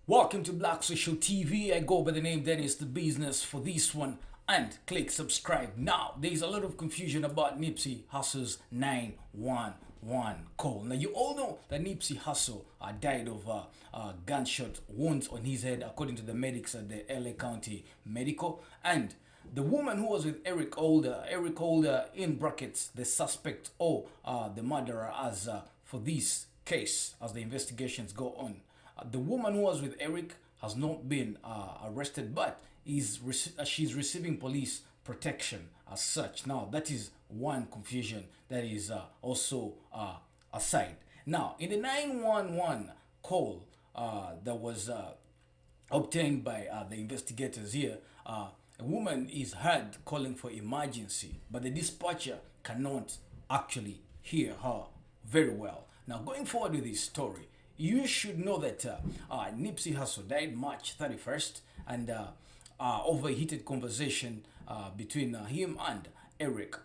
Welcome to Black Social TV. I go by the name Dennis the Business for this one and click subscribe. Now, there's a lot of confusion about Nipsey Hussle's 911 call. Now, you all know that Nipsey Hussle died of gunshot wounds on his head, according to the medics at the LA County Medical. And the woman who was with Eric Holder in brackets, the suspect or the murderer as for this case as the investigations go on. The woman who was with Eric has not been arrested, but she's receiving police protection as such. Now, that is one confusion that is also aside. Now, in the 911 call that was obtained by the investigators here, a woman is heard calling for emergency, but the dispatcher cannot actually hear her very well. Now, going forward with this story, you should know that Nipsey Hussle died March 31st, and over a heated conversation between him and Eric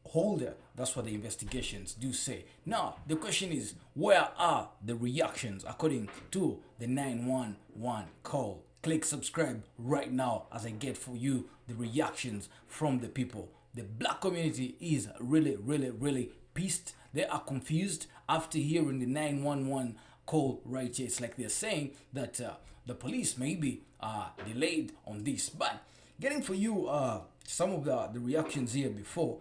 Holder. That's what the investigations do say. Now, the question is, where are the reactions according to the 911 call? Click subscribe right now as I get for you the reactions from the people. The black community is really pissed. They are confused after hearing the 911 call right here. It's like they're saying that the police may be delayed on this. But getting for you some of the reactions here before,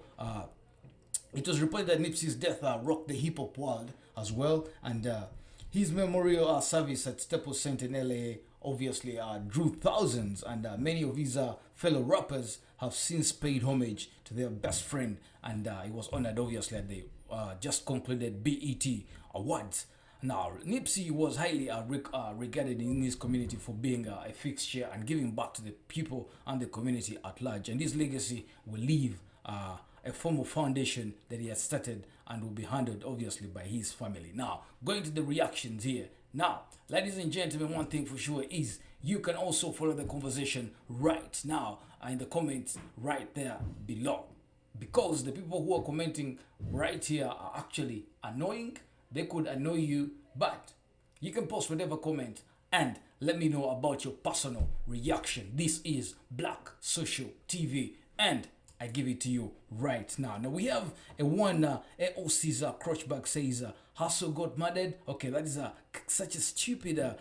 it was reported that Nipsey's death rocked the hip-hop world as well, and his memorial service at Staples Center in LA obviously drew thousands, and many of his fellow rappers have since paid homage to their best friend, and he was honored obviously at the just concluded BET Awards. Now, Nipsey was highly regarded in his community for being a fixture and giving back to the people and the community at large. And his legacy will leave a formal foundation that he has started and will be handled obviously by his family. Now, going to the reactions here. Now, ladies and gentlemen, one thing for sure is you can also follow the conversation right now in the comments right there below. Because the people who are commenting right here are actually annoying. They could annoy you, but you can post whatever comment and let me know about your personal reaction. This is Black Social TV, and I give it to you right now. Now, we have a one AOC's Crotchback says, Hussle got murdered. Okay, that is such a stupid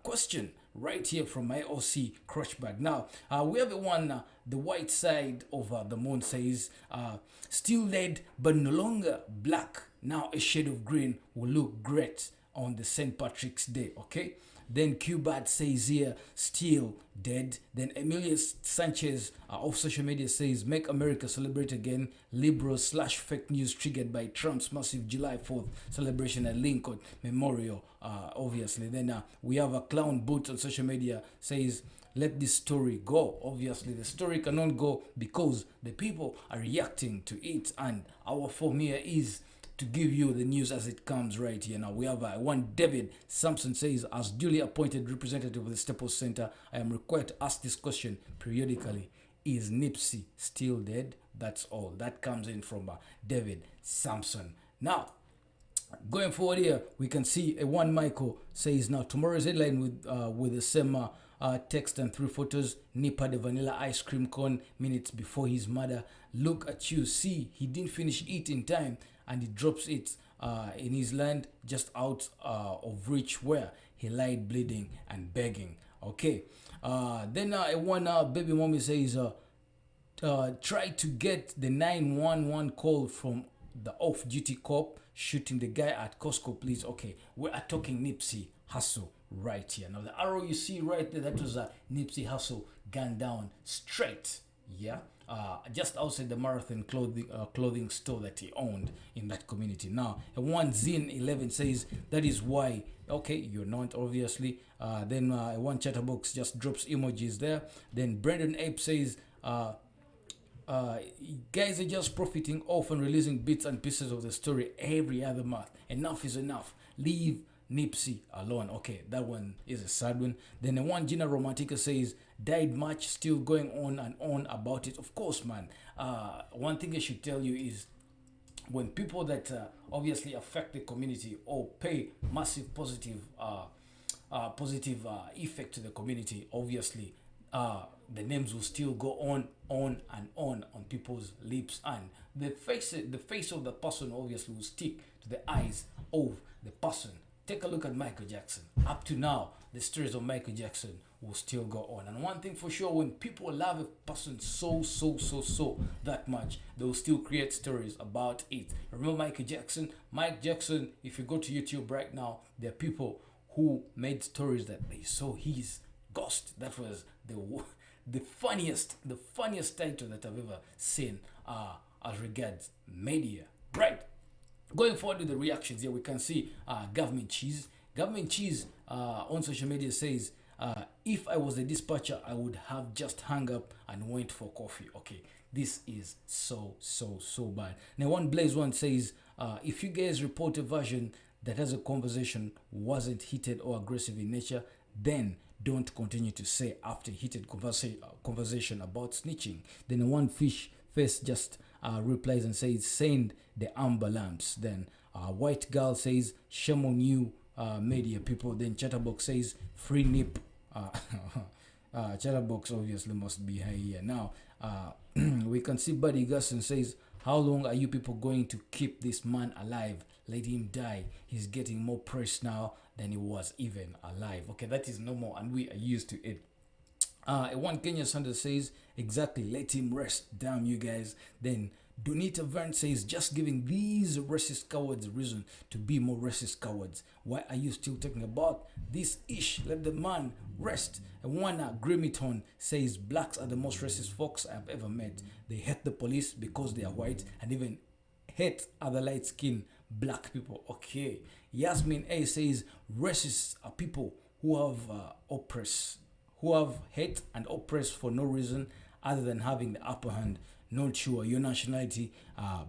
question right here from AOC Crotchback. Now, we have a one, the white side of the moon says, still dead but no longer black. Now a shade of green will look great on the St. Patrick's Day, okay? Then Cubat says here, still dead. Then Emilia Sanchez of social media says, make America celebrate again. Liberals / fake news triggered by Trump's massive July 4th celebration at Lincoln Memorial, obviously. Then we have a clown boot on social media says, let this story go. Obviously, the story cannot go because the people are reacting to it. And our form here is to give you the news as it comes right here. Now, we have one David Sampson says, as duly appointed representative of the Staples Center, I am required to ask this question periodically. Is Nipsey still dead? That's all. That comes in from David Sampson. Now, going forward here, we can see a one Michael says, now tomorrow's headline with the same text and 3 photos. Nipper the vanilla ice cream cone minutes before his murder. Look at you. See, he didn't finish it in time, and he drops it in his land just out of reach where he lied bleeding and begging. Okay. Then one baby mommy says, try to get the 911 call from the off-duty cop shooting the guy at Costco, please. Okay, we are talking Nipsey Hussle right here. Now, the arrow you see right there, that was a Nipsey Hussle gunned down straight. Yeah. Just outside the Marathon clothing store that he owned in that community. Now, one Zin11 says that is why. Okay, you're not obviously. Then one Chatterbox just drops emojis there. Then Brandon Ape says, guys are just profiting off and releasing bits and pieces of the story every other month. Enough is enough. Leave Nipsey alone. Okay, that one is a sad one. Then one Gina Romantica says, died much, still going on and on about it. Of course, man. One thing I should tell you is when people that obviously affect the community or pay massive positive positive effect to the community, obviously the names will still go on and on people's lips, and the face of the person obviously will stick to the eyes of the person. Take a look at Michael Jackson. Up to now, the stories of Michael Jackson will still go on. And one thing for sure, when people love a person so that much, they will still create stories about it. Remember Michael Jackson? Mike Jackson, if you go to YouTube right now, there are people who made stories that they saw his ghost. That was the funniest title that I've ever seen as regards media. Right. Going forward with the reactions here, we can see Government Cheese. Government Cheese on social media says, if I was a dispatcher, I would have just hung up and went for coffee. Okay, this is so bad. Now, one Blaze One says, if you guys report a version that has a conversation wasn't heated or aggressive in nature, then don't continue to say after heated conversation about snitching. Then one Fish Face just replies and says, send the amber lamps. Then White Girl says, shame on you, media people. Then Chatterbox says, free Nip. Chatterbox obviously must be here now. We can see Buddy Gusson says, how long are you people going to keep this man alive? Let him die. He's getting more press now than he was even alive. Okay, that is normal and we are used to it. One Kenya Sanders says, exactly, let him rest. Damn you guys. Then Donita Vern says, just giving these racist cowards a reason to be more racist cowards. Why are you still talking about this ish? Let the man rest. And one Grimmington says, blacks are the most racist folks I've ever met. They hate the police because they are white and even hate other light-skinned black people. Okay. Yasmin A says, racists are people who have hate and oppressed for no reason other than having the upper hand. Not sure your nationality,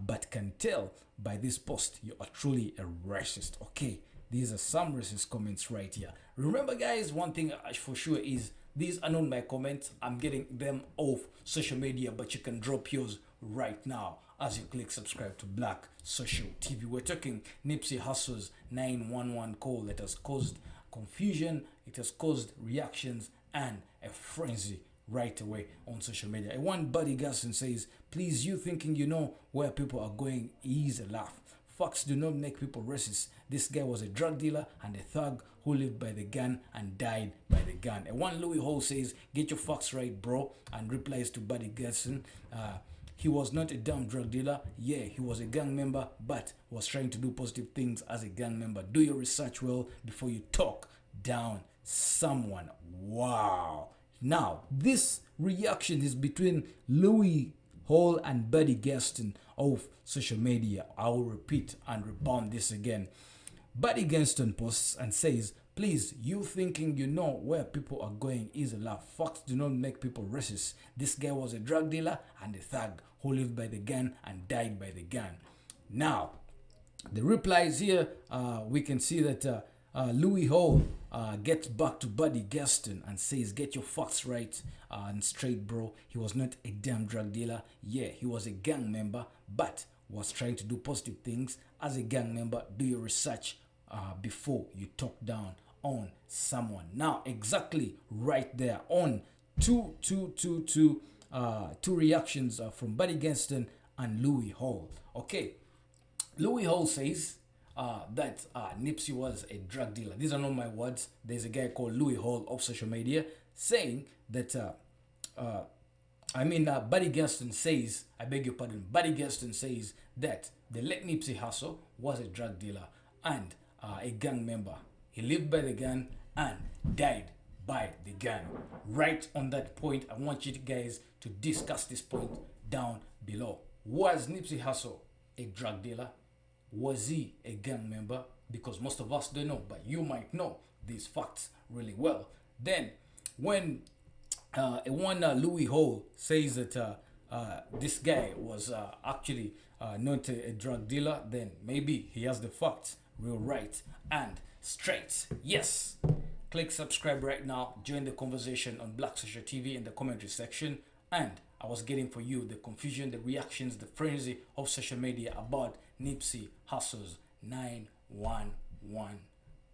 but can tell by this post you are truly a racist. Okay, these are some racist comments right here. Remember guys, one thing for sure is these are not my comments. I'm getting them off social media, but you can drop yours right now as you click subscribe to Black Social TV. We're talking Nipsey Hussle's 911 call that has caused confusion, it has caused reactions and a frenzy right away on social media. And one Buddy Gasson says, please, you thinking you know where people are going is a laugh. Facts do not make people racist. This guy was a drug dealer and a thug who lived by the gun and died by the gun. And one Louis Hall says, get your facts right, bro, and replies to Buddy Gasson, he was not a dumb drug dealer. Yeah, he was a gang member, but was trying to do positive things as a gang member. Do your research well before you talk down someone. Wow. Now, this reaction is between Louis Hall and Buddy Gaston of social media. I will repeat and rebound this again. Buddy Gaston posts and says, please, you thinking you know where people are going is a laugh. Facts do not make people racist. This guy was a drug dealer and a thug who lived by the gun and died by the gun. Now, the replies here, we can see that Louis Hall gets back to Buddy Gaston and says, get your facts right and straight, bro. He was not a damn drug dealer. Yeah, he was a gang member, but was trying to do positive things as a gang member. Do your research before you talk down on someone. Now, exactly right there on two reactions from Buddy Gaston and Louis Hall. Okay, Louis Hall says that Nipsey was a drug dealer. These are not my words. There's a guy called Louis Hall of social media saying that Buddy Gaston says, I beg your pardon, Buddy Gaston says that the late Nipsey Hussle was a drug dealer and a gang member. He lived by the gun and died by the gun. Right on that point, I want you guys to discuss this point down below. Was Nipsey Hussle a drug dealer? Was he a gang member? Because most of us don't know, but you might know these facts really well. Then, when Louis Hall says that this guy was actually not a drug dealer, then maybe he has the facts real right and straight. Yes. Click subscribe right now. Join the conversation on Black Social TV in the commentary section. And I was getting for you the confusion, the reactions, the frenzy of social media about Nipsey Hussle's 911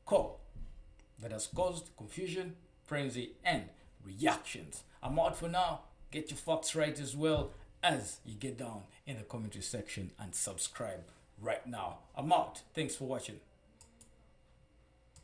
call. That that has caused confusion, frenzy, and reactions. I'm out for now. Get your facts right as well as you get down in the commentary section and subscribe right now. I'm out. Thanks for watching.